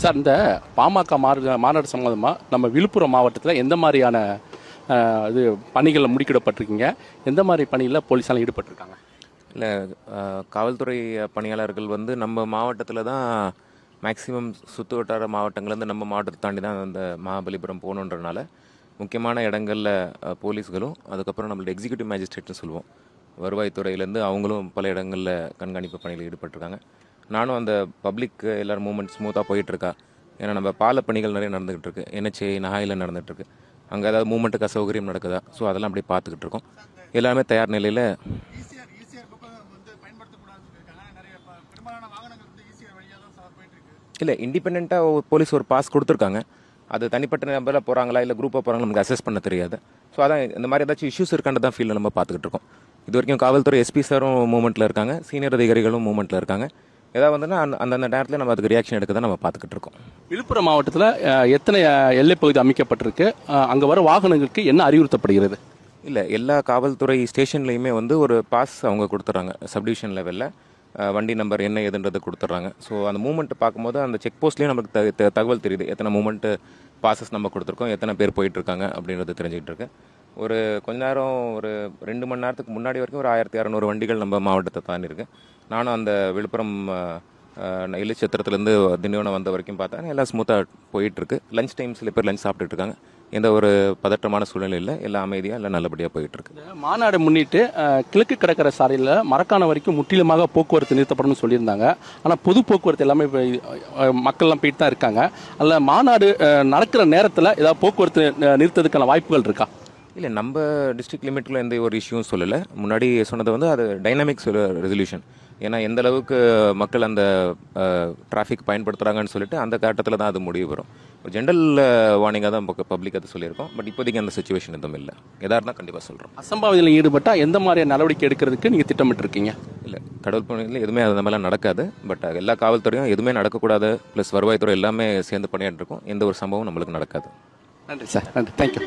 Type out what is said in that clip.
Sir, இந்த பாமக மாநாடு சம்பந்தமாக நம்ம விழுப்புரம் மாவட்டத்தில் எந்த மாதிரியான இது பணிகளில் முடுக்கிடப்பட்டிருக்கீங்க? எந்த மாதிரி பணியில் போலீஸால் ஈடுபட்டிருக்காங்க? இல்லை, காவல்துறை பணியாளர்கள் வந்து நம்ம மாவட்டத்தில் தான் மேக்ஸிமம் சுற்று வட்டார மாவட்டங்கள்லேருந்து நம்ம மாவட்டத்தை தாண்டி தான் அந்த மகாபலிபுரம் போகணுன்றனால முக்கியமான இடங்களில் போலீஸ்களும், அதுக்கப்புறம் நம்மளோட எக்ஸிக்யூட்டிவ் மேஜிஸ்ட்ரேட்னு சொல்லுவோம், வருவாய்த்துறையிலேருந்து அவங்களும் பல இடங்களில் கண்காணிப்பு பணியில் ஈடுபட்டிருக்காங்க. நானும் அந்த பப்ளிக் எல்லோரும் மூவ்மெண்ட் ஸ்மூத்தாக போயிட்டுருக்கா. ஏன்னா நம்ம பால பணிகள் நிறைய நடந்துகிட்டு இருக்கு, NHA நகாயில் நடந்துகிட்ருக்கு. அங்கே ஏதாவது மூவ்மெண்ட்டுக்கு அசௌகரியம் நடக்குதா, ஸோ அதெல்லாம் அப்படியே பார்த்துக்கிட்டு இருக்கோம். எல்லாமே தயார் நிலையில். இல்லை, இண்டிபெண்ட்டாக போலீஸ் ஒரு பாஸ் கொடுத்துருக்காங்க. அது தனிப்பட்ட நம்பரில் போகிறாங்களா இல்லை குரூப்பாக போகிறாங்களா நமக்கு அசஸ் பண்ண தெரியாது. ஸோ அதான் இந்த மாதிரி ஏதாச்சும் இஷ்யூஸ் இருக்கான்னு தான் ஃபீல்டில் நம்ம பார்த்துக்கிட்டு இருக்கோம். இது வரைக்கும் காவல்துறை SP சாரும் மூவ்மெண்ட்டில் இருக்காங்க, சீனியர் அதிகாரிகளும் மூவ்மெண்ட்டில் இருக்காங்க. ஏதாவது வந்துன்னா அந்தந்த நேரத்தில் நம்ம அதுக்கு ரியாக்ஷன் எடுக்க தான் நம்ம பார்த்துக்கிட்டு இருக்கோம். விழுப்புரம் மாவட்டத்தில் எத்தனை எல்லை பகுதி அமைக்கப்பட்டிருக்கு? அங்கே வர வாகனங்களுக்கு என்ன அறிவுறுத்தப்படுகிறது? இல்லை, எல்லா காவல்துறை ஸ்டேஷன்லேயுமே வந்து ஒரு பாஸ் அவங்க கொடுத்துட்றாங்க. சப்டிவிஷன் லெவலில் வண்டி நம்பர் என்ன ஏதுன்றது கொடுத்துட்றாங்க. ஸோ அந்த மூவ்மெண்ட்டு பார்க்கும்போது அந்த செக் போஸ்ட்லேயும் நமக்கு தகவல் தெரியுது, எத்தனை மூவ்மெண்ட்டு பாசஸ் நம்ம கொடுத்துருக்கோம், எத்தனை பேர் போயிட்டுருக்காங்க அப்படின்றது தெரிஞ்சுக்கிட்டு இருக்கு. ஒரு கொஞ்ச நேரம், ஒரு 2 மணி நேரத்துக்கு முன்னாடி வரைக்கும் ஒரு 1600 வண்டிகள் நம்ம மாவட்டத்தை தாண்டி இருக்கு. நானும் அந்த விழுப்புரம் எல்லிச்சத்திரத்துலேருந்து திண்டிவனம் வந்த வரைக்கும் பார்த்தா எல்லாம் ஸ்மூத்தாக போயிட்டுருக்கு. லஞ்ச் டைம் சில பேர் லஞ்ச் சாப்பிட்டுட்டு இருக்காங்க. எந்த ஒரு பதற்றமான சூழ்நிலை இல்லை, எல்லாம் அமைதியாக எல்லாம் நல்லபடியாக போயிட்டுருக்கு. மாநாடு முன்னிட்டு கிழக்கு கடற்கரை சாலையில் மரக்காணம் வரைக்கும் முற்றிலுமாக போக்குவரத்து நிறுத்தப்படும் சொல்லியிருந்தாங்க. ஆனால் பொது போக்குவரத்து எல்லாமே மக்கள்லாம் போயிட்டு தான் இருக்காங்க. அதில் மாநாடு நடக்கிற நேரத்தில் ஏதாவது போக்குவரத்து நிறுத்ததுக்கான வாய்ப்புகள் இருக்கா? இல்லை, நம்ம டிஸ்ட்ரிக்ட் லிமிட்டில் எந்த ஒரு இஷ்யூவும் சொல்லலை. முன்னாடி சொன்னது வந்து அது டைனாமிக்ஸ் ரெசல்யூஷன். ஏன்னா எந்த அளவுக்கு மக்கள் அந்த டிராஃபிக் பயன்படுத்துகிறாங்கன்னு சொல்லிட்டு அந்த கட்டத்தில் தான் அது முடிவு வரும். ஜென்ரல் வார்னிங்காக தான் பப்ளிக் அதை சொல்லியிருக்கோம். பட் இப்போதைக்கு அந்த சுச்சுவேஷன் எதுவும் இல்லை. எதாக இருந்தால் கண்டிப்பாக சொல்கிறோம். அசம்பாவிதத்தில் ஈடுபட்டால் எந்த மாதிரியான நடவடிக்கை எடுக்கிறதுக்கு நீங்கள் திட்டமிட்டிருக்கீங்க? இல்லை, கடவுள் பணியில் எதுவுமே அந்த மாதிரிலாம் நடக்காது. பட் எல்லா காவல்துறையும் எதுவுமே நடக்கக்கூடாது, ப்ளஸ் வருவாய்த்துறை எல்லாமே சேர்ந்து பண்ணிட்டு இருக்கோம். எந்த ஒரு சம்பவம் நம்மளுக்கு நடக்காது. நன்றி சார், நன்றி, தேங்க்யூ.